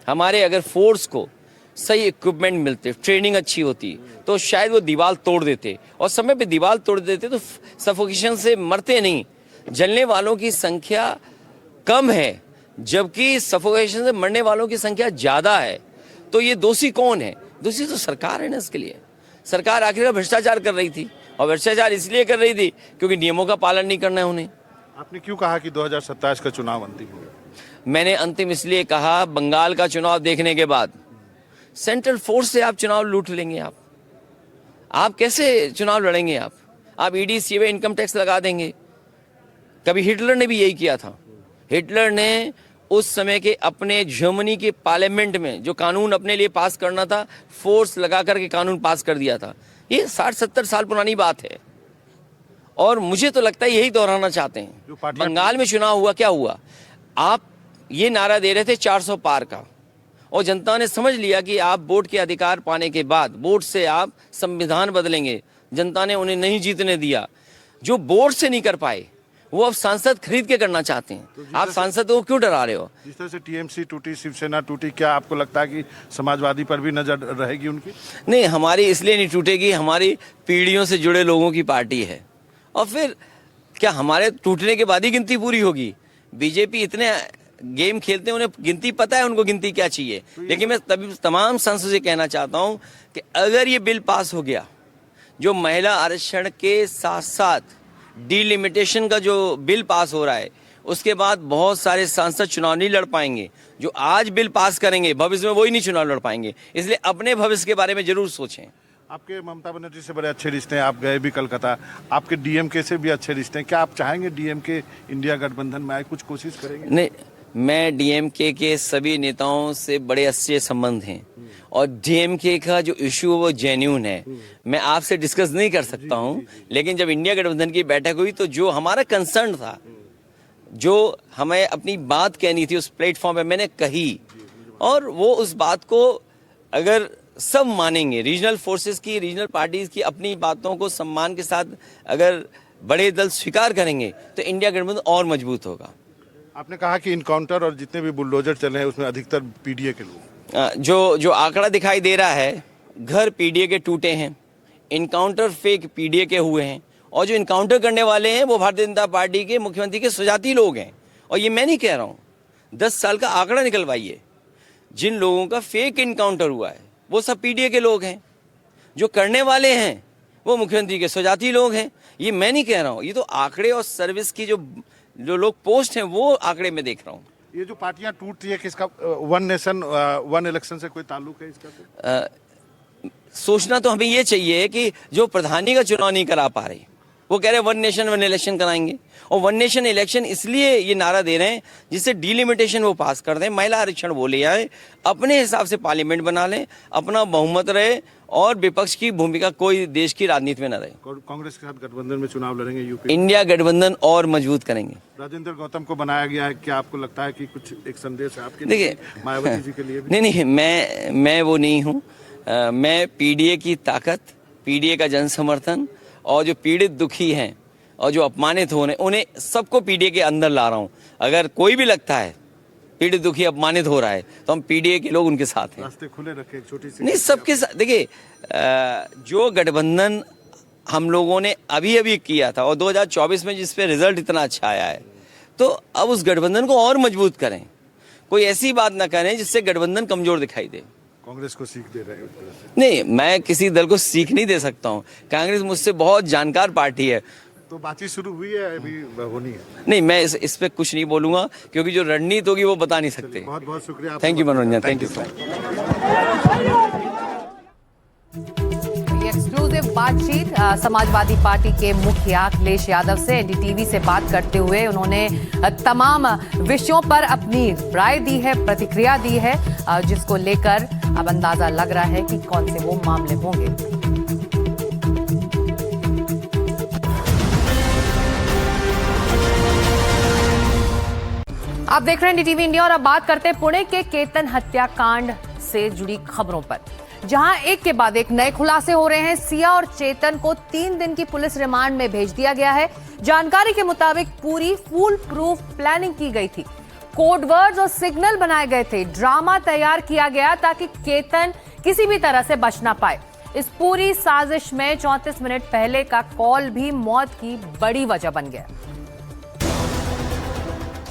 हमारे अगर फोर्स को सही इक्विपमेंट मिलते, ट्रेनिंग अच्छी होती, तो शायद वो दीवार तोड़ देते, और समय पे दीवार तोड़ देते तो सफोकेशन से मरते नहीं। जलने वालों की संख्या कम है, जबकि सफोकेशन से मरने वालों की संख्या ज़्यादा है। तो ये दोषी कौन है? दोषी तो सरकार है ना। इसके लिए सरकार आखिरकार भ्रष्टाचार कर रही थी, और भ्रष्टाचार इसलिए कर रही थी क्योंकि नियमों का पालन नहीं करना है उन्हें। आपने क्यों कहा कि 2027 का चुनाव अंतिम होगा? मैंने अंतिम इसलिए कहा, बंगाल का चुनाव देखने के बाद सेंट्रल फोर्स से आप चुनाव लूट लेंगे। आप कैसे चुनाव लड़ेंगे? आप ईडी सीबीआई इनकम टैक्स लगा देंगे। कभी हिटलर ने भी यही किया था। हिटलर ने उस समय के अपने जर्मनी के पार्लियामेंट में जो कानून अपने लिए पास करना था, फोर्स लगा करके कानून पास कर दिया था। ये 60-70 साल पुरानी बात है, और मुझे तो लगता है यही दोहराना चाहते हैं। बंगाल में चुनाव हुआ, क्या हुआ? आप ये नारा दे रहे थे 400 पार का, और जनता ने समझ लिया कि आप वोट के अधिकार पाने के बाद वोट से आप संविधान बदलेंगे। जनता ने उन्हें नहीं जीतने दिया। जो वोट से नहीं कर पाए, वो अब सांसद खरीद के करना चाहते हैं। तो आप सांसद को क्यों डरा रहे हो? जिस तरह से टीएमसी टूटी, शिवसेना टूटी, क्या आपको लगता है कि समाजवादी पर भी नजर रहेगी उनकी? नहीं, हमारी इसलिए नहीं टूटेगी, हमारी पीढ़ियों से जुड़े लोगों की पार्टी है। और फिर क्या हमारे टूटने के बाद ही गिनती पूरी होगी? बीजेपी इतने गेम खेलते हैं, उन्हें गिनती पता है, उनको गिनती क्या चाहिए। लेकिन मैं तभी तमाम सांसदों से कहना चाहता हूं कि अगर ये बिल पास हो गया, जो महिला आरक्षण के साथ साथ डिलिमिटेशन का जो बिल पास हो रहा है, उसके बाद बहुत सारे सांसद चुनाव नहीं लड़ पाएंगे। जो आज बिल पास करेंगे, भविष्य में वही नहीं चुनाव लड़ पाएंगे। इसलिए अपने भविष्य के बारे में जरूर सोचें। आपके ममता बनर्जी से बड़े अच्छे रिश्ते हैं, आप गए भी कलकत्ता, आपके डीएमके से भी अच्छे रिश्ते हैं। क्या आप चाहेंगे डीएमके इंडिया गठबंधन में आए, कुछ कोशिश करेंगे? नहीं, मैं डीएमके के सभी नेताओं से बड़े अच्छे संबंध हैं, और डीएमके का जो इशू है वो जेन्युइन है। मैं आपसे डिस्कस नहीं कर सकता हूं, लेकिन जब इंडिया गठबंधन की बैठक हुई तो जो हमारा कंसर्न था, जो हमें अपनी बात कहनी थी, उस प्लेटफॉर्म पे मैंने कही, और वो उस बात को अगर सब मानेंगे, रीजनल फोर्सेस की, रीजनल पार्टीज की अपनी बातों को सम्मान के साथ अगर बड़े दल स्वीकार करेंगे, तो इंडिया गठबंधन और मजबूत होगा। आपने कहा कि इनकाउंटर और जितने भी बुलडोजर चले हैं उसमें अधिकतर पीडीए के लोग, जो आंकड़ा दिखाई दे रहा है, घर पीडीए के टूटे हैं, इनकाउंटर फेक पीडीए के हुए हैं, और जो इनकाउंटर करने वाले हैं वो भारतीय जनता पार्टी के मुख्यमंत्री के सुजाती लोग हैं। और ये मैं नहीं कह रहा हूँ, 10 साल का आंकड़ा निकलवाइए। जिन लोगों का फेक इनकाउंटर हुआ है वो सब पीडीए के लोग हैं। जो करने वाले हैं वो मुख्यमंत्री के सुजाती लोग हैं। ये मैं नहीं कह रहा हूँ, ये तो आंकड़े और सर्विस की जो लोग पोस्ट हैं वो आंकड़े में देख रहा हूँ। ये जो पार्टियां टूट रही है, किसका वन नेशन वन इलेक्शन से कोई ताल्लुक है इसका? सोचना तो हमें ये चाहिए कि जो प्रधानी का चुनाव नहीं करा पा रहे, वो कह रहे हैं वन नेशन वन इलेक्शन कराएंगे, और वन नेशन इलेक्शन इसलिए ये नारा दे रहे हैं जिससे डिलिमिटेशन वो पास कर दें, महिला आरक्षण वो ले आए, अपने हिसाब से पार्लियामेंट बना लें, अपना बहुमत रहे, और विपक्ष की भूमिका कोई देश की राजनीति में न रहे। कांग्रेस के साथ गठबंधन में चुनाव लड़ेंगे यूपी, इंडिया गठबंधन और मजबूत करेंगे। राजेंद्र गौतम को बनाया गया है, क्या आपको लगता है कि कुछ एक संदेश है आपके? देखिए, मायावती जी के लिए भी? नहीं, मैं वो नहीं हूँ। मैं पीडीए की ताकत, पीडीए का जन समर्थन, और जो पीड़ित दुखी हैं और जो अपमानित हो रहे हैं, उन्हें सबको पीडीए के अंदर ला रहा हूँ। अगर कोई भी लगता है पीड़ित दुखी अपमानित हो रहा है, तो हम पीडीए के लोग उनके साथ हैं। रास्ते खुले रखे, छोटी सी नहीं, सबके साथ। देखिए, जो गठबंधन हम लोगों ने अभी किया था, और 2024 में जिस पे रिजल्ट इतना अच्छा आया है, तो अब उस गठबंधन को और मजबूत करें। कोई ऐसी बात ना करें जिससे गठबंधन कमजोर दिखाई दे। कांग्रेस को सीख दे रहे हैं? नहीं, मैं किसी दल को सीख नहीं दे सकता हूँ। कांग्रेस मुझसे बहुत जानकार पार्टी है। तो बातचीत शुरू हुई है, अभी होनी है? नहीं, मैं इस पे कुछ नहीं बोलूंगा, क्योंकि जो रणनीति होगी वो बता नहीं सकते। बहुत बहुत शुक्रिया। थैंक यू मनोरंजन, थैंक यू। एक्सक्लूसिव एक्सक्लूसिव बातचीत समाजवादी पार्टी के मुखिया अखिलेश यादव से एनडीटीवी से बात करते हुए उन्होंने तमाम विषयों पर अपनी राय दी है, प्रतिक्रिया दी है, जिसको लेकर अब अंदाजा लग रहा है कि कौन से वो मामले होंगे। आप देख रहे हैं एनडीटीवी इंडिया और अब बात करते हैं पुणे के केतन हत्याकांड से जुड़ी खबरों पर, जहां एक के बाद एक नए खुलासे हो रहे हैं। सिया और चेतन को 3 दिन की पुलिस रिमांड में भेज दिया गया है। जानकारी के मुताबिक पूरी फुल प्रूफ प्लानिंग की गई थी, कोड वर्ड्स और सिग्नल बनाए गए थे, ड्रामा तैयार किया गया ताकि केतन किसी भी तरह से बच ना पाए। इस पूरी साजिश में 34 मिनट पहले का कॉल भी मौत की बड़ी वजह बन गया।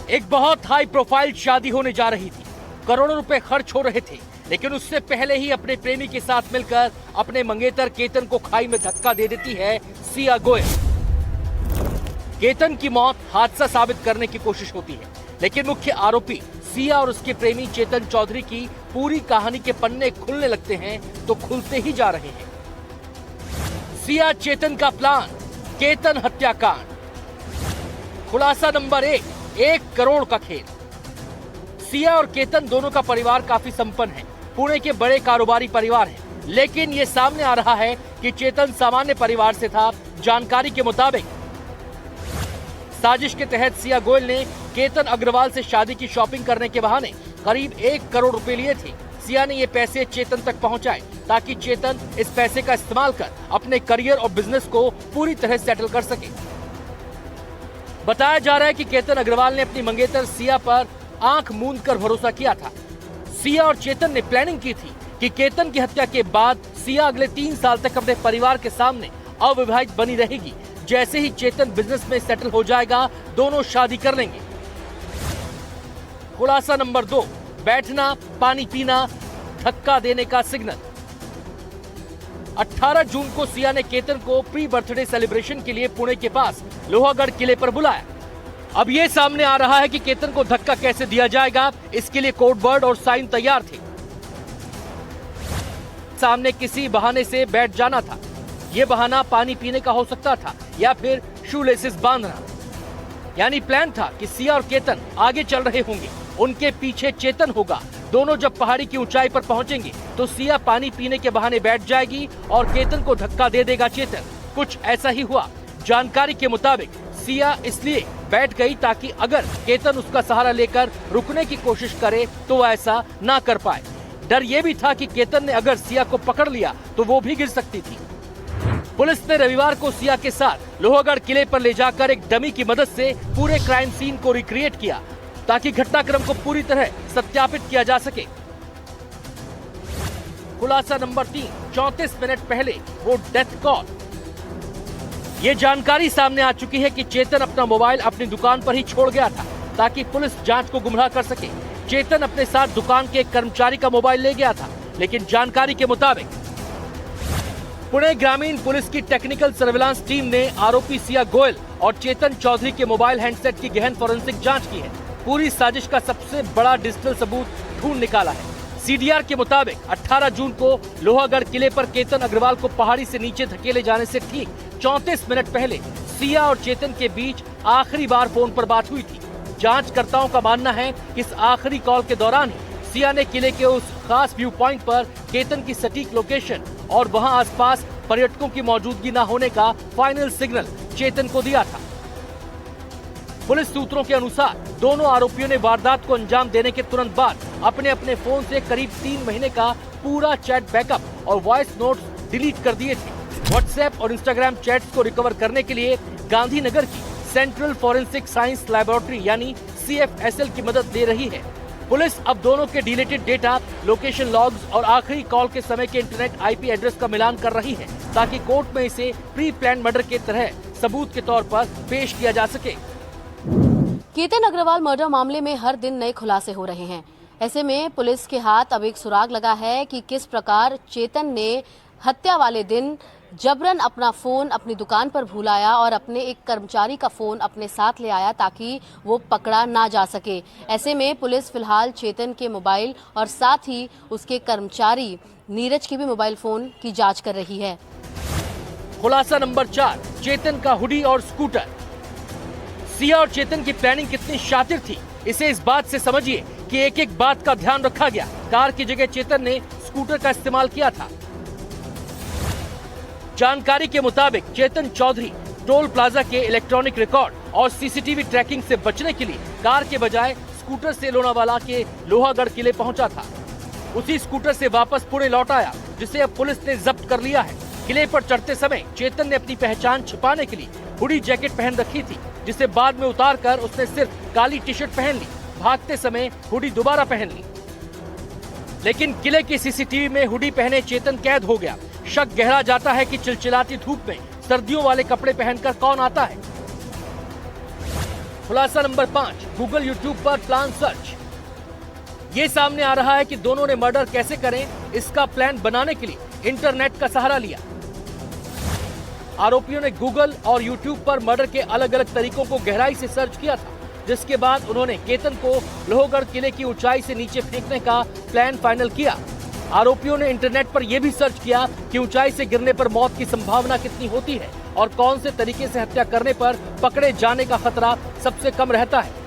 एक बहुत हाई प्रोफाइल शादी होने जा रही थी, करोड़ों रुपए खर्च हो रहे थे, लेकिन उससे पहले ही अपने प्रेमी के साथ मिलकर अपने मंगेतर केतन को खाई में धक्का दे देती है सिया गोयल। केतन की मौत हादसा साबित करने की कोशिश होती है, लेकिन मुख्य आरोपी सिया और उसके प्रेमी चेतन चौधरी की पूरी कहानी के पन्ने खुलने लगते हैं तो खुलते ही जा रहे हैं। सिया चेतन का प्लान, केतन हत्याकांड। खुलासा नंबर 1 करोड़ का खेल। सिया और केतन दोनों का परिवार काफी संपन्न है, पुणे के बड़े कारोबारी परिवार है, लेकिन ये सामने आ रहा है कि चेतन सामान्य परिवार से था। जानकारी के मुताबिक साजिश के तहत सिया गोयल ने केतन अग्रवाल से शादी की शॉपिंग करने के बहाने करीब 1 करोड़ रुपए लिए थे। सिया ने ये पैसे चेतन तक पहुंचाए ताकि चेतन इस पैसे का इस्तेमाल कर अपने करियर और बिजनेस को पूरी तरह सेटल कर सके। बताया जा रहा है कि केतन अग्रवाल ने अपनी मंगेतर सिया पर आंख मूंद कर भरोसा किया था। सिया और चेतन ने प्लानिंग की थी कि केतन की हत्या के बाद सिया अगले 3 साल तक अपने परिवार के सामने अविवाहित बनी रहेगी। जैसे ही चेतन बिजनेस में सेटल हो जाएगा, दोनों शादी कर लेंगे। खुलासा नंबर 2, बैठना, पानी पीना, धक्का देने का सिग्नल। 18 जून को सिया ने केतन को प्री बर्थडे सेलिब्रेशन के लिए पुणे के पास लोहागढ़ किले पर बुलाया। अब यह सामने आ रहा है कि केतन को धक्का कैसे दिया जाएगा, इसके लिए कोड वर्ड और साइन तैयार थे। सामने किसी बहाने से बैठ जाना था। यह बहाना पानी पीने का हो सकता था या फिर शूलेसेस बांधना। यानी प्लान था कि सिया और केतन आगे चल रहे होंगे, उनके पीछे चेतन होगा। दोनों जब पहाड़ी की ऊंचाई पर पहुंचेंगे तो सिया पानी पीने के बहाने बैठ जाएगी और केतन को धक्का दे देगा चेतन। कुछ ऐसा ही हुआ। जानकारी के मुताबिक सिया इसलिए बैठ गई ताकि अगर केतन उसका सहारा लेकर रुकने की कोशिश करे तो वह ऐसा ना कर पाए। डर यह भी था कि केतन ने अगर सिया को पकड़ लिया तो वो भी गिर सकती थी। पुलिस ने रविवार को सिया के साथ लोहागढ़ किले पर ले जाकर एक डमी की मदद से पूरे क्राइम सीन को रिक्रिएट किया ताकि घटनाक्रम को पूरी तरह सत्यापित किया जा सके। खुलासा नंबर 3, 34 मिनट पहले वो डेथ कॉल। ये जानकारी सामने आ चुकी है कि चेतन अपना मोबाइल अपनी दुकान पर ही छोड़ गया था ताकि पुलिस जांच को गुमराह कर सके। चेतन अपने साथ दुकान के एक कर्मचारी का मोबाइल ले गया था, लेकिन जानकारी के मुताबिक पुणे ग्रामीण पुलिस की टेक्निकल सर्विलांस टीम ने आरोपी सिया गोयल और चेतन चौधरी के मोबाइल हैंडसेट की गहन फॉरेंसिक जांच की है। पूरी साजिश का सबसे बड़ा डिजिटल सबूत ढूंढ निकाला है। सीडीआर के मुताबिक 18 जून को लोहागढ़ किले पर केतन अग्रवाल को पहाड़ी से नीचे धकेले जाने से ठीक 34 मिनट पहले सिया और चेतन के बीच आखिरी बार फोन पर बात हुई थी। जांचकर्ताओं का मानना है कि इस आखिरी कॉल के दौरान ही सिया ने किले के उस खास व्यू पॉइंट पर केतन की सटीक लोकेशन और वहां आसपास पर्यटकों की मौजूदगी न होने का फाइनल सिग्नल चेतन को दिया था। पुलिस सूत्रों के अनुसार दोनों आरोपियों ने वारदात को अंजाम देने के तुरंत बाद अपने अपने फोन से करीब 3 महीने का पूरा चैट बैकअप और वॉइस नोट्स डिलीट कर दिए थे। व्हाट्सएप और इंस्टाग्राम चैट्स को रिकवर करने के लिए गांधीनगर की सेंट्रल फॉरेंसिक साइंस लैबोरेटरी यानी CFSL की मदद ले रही है। पुलिस अब दोनों के डिलीटेड डेटा, लोकेशन लॉग्स और आखिरी कॉल के समय के इंटरनेट IP एड्रेस का मिलान कर रही है ताकि कोर्ट में इसे प्री प्लान मर्डर के तरह सबूत के तौर पर पेश किया जा सके। केतन अग्रवाल मर्डर मामले में हर दिन नए खुलासे हो रहे हैं। ऐसे में पुलिस के हाथ अब एक सुराग लगा है कि किस प्रकार चेतन ने हत्या वाले दिन जबरन अपना फोन अपनी दुकान पर भूलाया और अपने एक कर्मचारी का फोन अपने साथ ले आया ताकि वो पकड़ा ना जा सके। ऐसे में पुलिस फिलहाल चेतन के मोबाइल और साथ ही उसके कर्मचारी नीरज के भी मोबाइल फोन की जांच कर रही है। खुलासा नंबर 4, चेतन का हुडी और स्कूटर। सिया और चेतन की प्लानिंग कितनी शातिर थी, इसे इस बात से समझिए कि एक एक बात का ध्यान रखा गया। कार की जगह चेतन ने स्कूटर का इस्तेमाल किया था। जानकारी के मुताबिक चेतन चौधरी टोल प्लाजा के इलेक्ट्रॉनिक रिकॉर्ड और सीसीटीवी ट्रैकिंग से बचने के लिए कार के बजाय स्कूटर से लोनावाला के लोहागढ़ किले पहुंचा था। उसी स्कूटर से वापस पुणे लौट आया, जिसे अब पुलिस ने जब्त कर लिया है। किले पर चढ़ते समय चेतन ने अपनी पहचान छिपाने के लिए हुडी जैकेट पहन रखी थी, जिसे बाद में उतारकर उसने सिर्फ काली टी शर्ट पहन ली। भागते समय हुडी दोबारा पहन ली, लेकिन किले की सीसीटीवी में हुडी पहने चेतन कैद हो गया। शक गहरा जाता है कि चिलचिलाती धूप में सर्दियों वाले कपड़े पहनकर कौन आता है। खुलासा नंबर 5, गूगल यूट्यूब पर प्लान सर्च। ये सामने आ रहा है कि दोनों ने मर्डर कैसे करें, इसका प्लान बनाने के लिए इंटरनेट का सहारा लिया। आरोपियों ने गूगल और यूट्यूब पर मर्डर के अलग अलग तरीकों को गहराई से सर्च किया था, जिसके बाद उन्होंने केतन को लोहगढ़ किले की ऊंचाई से नीचे फेंकने का प्लान फाइनल किया। आरोपियों ने इंटरनेट पर यह भी सर्च किया कि ऊंचाई से गिरने पर मौत की संभावना कितनी होती है और कौन से तरीके से हत्या करने पर पकड़े जाने का खतरा सबसे कम रहता है।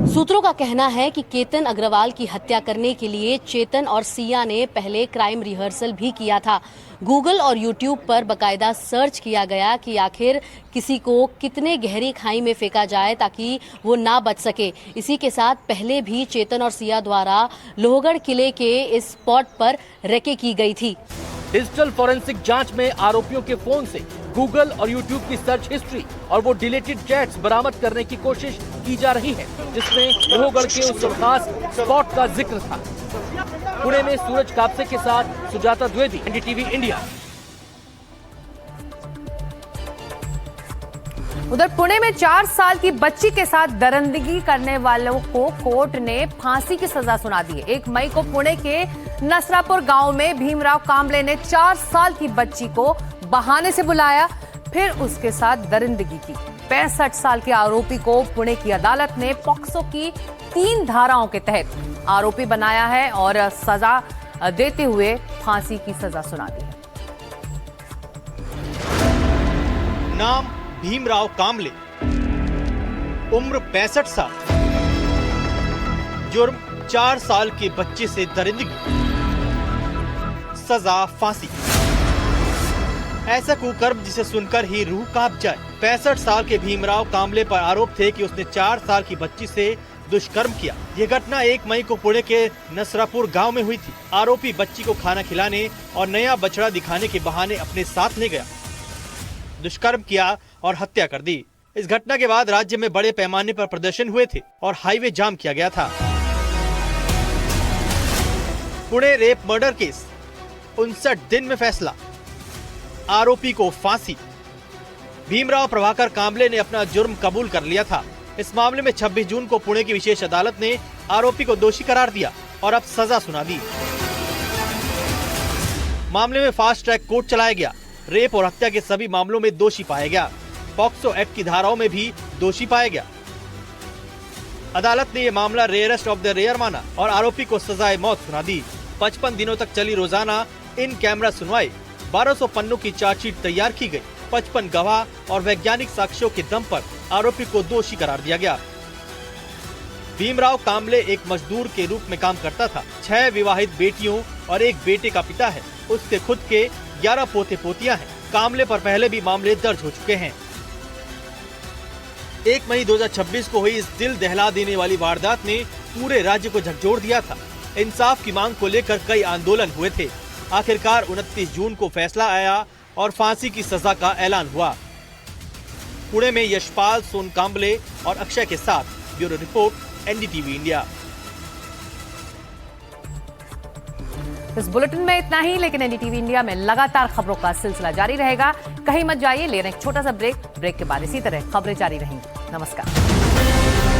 सूत्रों का कहना है कि केतन अग्रवाल की हत्या करने के लिए चेतन और सिया ने पहले क्राइम रिहर्सल भी किया था। गूगल और यूट्यूब पर बकायदा सर्च किया गया कि आखिर किसी को कितने गहरी खाई में फेंका जाए ताकि वो ना बच सके। इसी के साथ पहले भी चेतन और सिया द्वारा लोहगढ़ किले के इस स्पॉट पर रेकी की गई थी। डिजिटल फॉरेंसिक जांच में आरोपियों के फोन से गूगल और यूट्यूब की सर्च हिस्ट्री और वो डिलीटेड चैट्स बरामद करने की कोशिश की जा रही है, जिसमें लोहगढ़ के उस खास स्पॉट का जिक्र था। पुणे में सूरज कापसे के साथ सुजाता द्विवेदी, एनडीटीवी इंडिया। उधर पुणे में 4 साल की बच्ची के साथ दरिंदगी करने वालों को कोर्ट ने फांसी की सजा सुना दी है। 1 मई को पुणे के नसरापुर गांव में भीमराव कांबले ने 4 साल की बच्ची को बहाने से बुलाया, फिर उसके साथ दरिंदगी की। 65 साल के आरोपी को पुणे की अदालत ने पॉक्सो की 3 धाराओं के तहत आरोपी बनाया है और सजा देते हुए फांसी की सजा सुना दी है। नाम भीमराव कांबले, उम्र 65 साल, जुर्म 4 साल के बच्चे से दरिंदगी, सजा फांसी। ऐसा कुकर्म जिसे सुनकर ही रूह कांप जाए। 65 साल के भीमराव कांबले पर आरोप थे कि उसने 4 साल की बच्ची से दुष्कर्म किया। ये घटना 1 मई को पुणे के नसरापुर गांव में हुई थी। आरोपी बच्ची को खाना खिलाने और नया बछड़ा दिखाने के बहाने अपने साथ ले गया, दुष्कर्म किया और हत्या कर दी। इस घटना के बाद राज्य में बड़े पैमाने पर प्रदर्शन हुए थे और हाईवे जाम किया गया था। पुणे रेप मर्डर केस, 59 दिन में फैसला, आरोपी को फांसी। भीमराव प्रभाकर कांबले ने अपना जुर्म कबूल कर लिया था। इस मामले में 26 जून को पुणे की विशेष अदालत ने आरोपी को दोषी करार दिया और अब सजा सुना दी। मामले में फास्ट ट्रैक कोर्ट चलाया गया। रेप और हत्या के सभी मामलों में दोषी पाया गया। पॉक्सो एक्ट की धाराओं में भी दोषी पाया गया। अदालत ने यह मामला रेयरेस्ट ऑफ द रेयर माना और आरोपी को सजाए मौत सुना दी। 55 दिनों तक चली रोजाना इन कैमरा सुनवाई। 1200 पन्नों की चार्जशीट तैयार की गई। 55 गवाह और वैज्ञानिक साक्ष्यों के दम पर आरोपी को दोषी करार दिया गया। भीमराव कांबले एक मजदूर के रूप में काम करता था। 6 विवाहित बेटियों और 1 बेटे का पिता है। उसके खुद के 11 पोते पोतियां हैं। कांबले पर पहले भी मामले दर्ज हो चुके हैं। 1 मई 2026 को हुई इस दिल दहला देने वाली वारदात ने पूरे राज्य को झकझोर दिया था। इंसाफ की मांग को लेकर कई आंदोलन हुए थे। आखिरकार 29 जून को फैसला आया और फांसी की सजा का ऐलान हुआ। पुणे में यशपाल सोन कांबले और अक्षय के साथ ब्यूरो रिपोर्ट, एनडीटीवी इंडिया। इस बुलेटिन में इतना ही, लेकिन एनडीटीवी इंडिया में लगातार खबरों का सिलसिला जारी रहेगा। कहीं मत जाइए, ले रहे हैं एक छोटा सा ब्रेक के बाद इसी तरह खबरें जारी रहेंगी। नमस्कार।